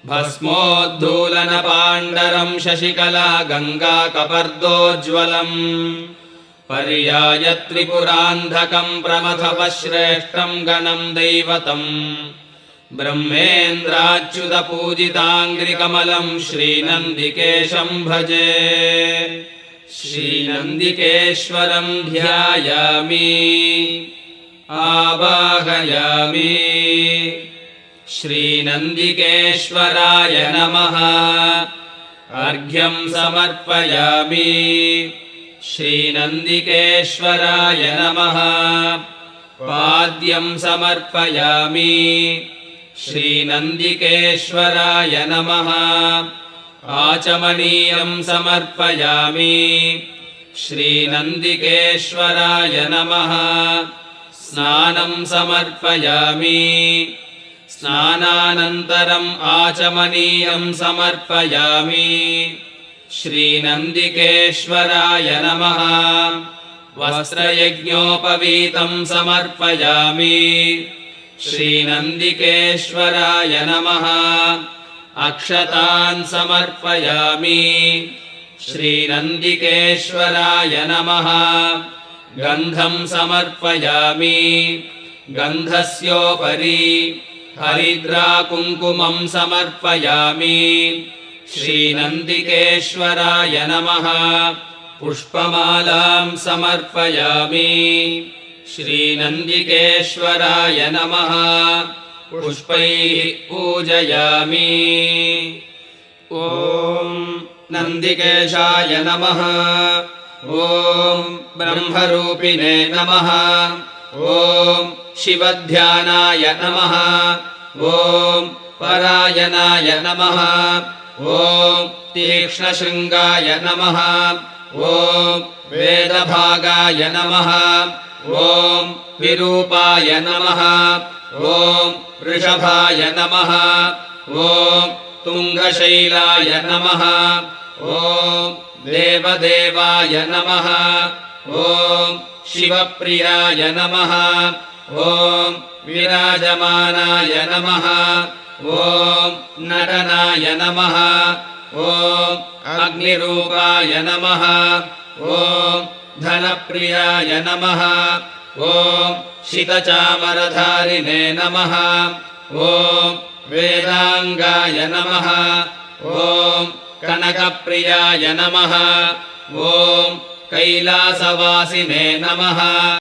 भस्मोद्धूलनपाण्डरं शशिकला गङ्गाकपर्दोज्ज्वलम् पर्यायत्रिपुरान्धकं प्रमथपश्रेष्ठं गणं दैवतम् ब्रह्मेन्द्राच्युतपूजिताङ्घ्रिकमलं श्रीनन्दिकेशं भजे। श्रीनन्दिकेश्वरं ध्यायामि आवाहयामि। श्रीनन्दिकेश्वराय नमः। अर्घ्यं समर्पयामि। श्रीनन्दिकेश्वराय नमः। पाद्यं समर्पयामि। श्रीनन्दिकेश्वराय नमः। आचमनीयं समर्पयामि। श्रीनन्दिकेश्वराय नमः। स्नानं समर्पयामि। स्नानानन्तरम् आचमनीयं समर्पयामि। श्रीनन्दिकेश्वराय नमः। वस्त्रयज्ञोपवीतं समर्पयामि। श्रीनन्दिकेश्वराय नमः। अक्षतान् समर्पयामि। श्रीनन्दिकेश्वराय नमः। गन्धं समर्पयामि। गन्धस्योपरि हरिद्राकुङ्कुमं समर्पयामि। श्रीनन्दिकेश्वराय नमः। पुष्पमालां समर्पयामि। श्रीनन्दिकेश्वराय नमः। पुष्पैः पूजयामि। ॐ नन्दिकेशाय नमः। ॐ ब्रह्मरूपिणे नमः। ॐ शिवध्यानाय नमः। ॐ परायणाय नमः। ॐ तीक्ष्णशृङ्गाय नमः। ॐ वेदभागाय नमः। ॐ विरूपाय नमः। ॐ वृषभाय नमः। ॐ तुङ्गशैलाय नमः। ॐ देवदेवाय नमः। ॐ शिवप्रियाय नमः। ॐ विराजमानाय नमः। ॐ नटनाय नमः। ॐ अग्निरूपाय नमः। ॐ धनप्रियाय नमः। ॐ शितचामरधारिणे नमः। ॐ वेदाङ्गाय नमः। ॐ कनकप्रियाय नमः। ॐ कैलासवासिने नमः।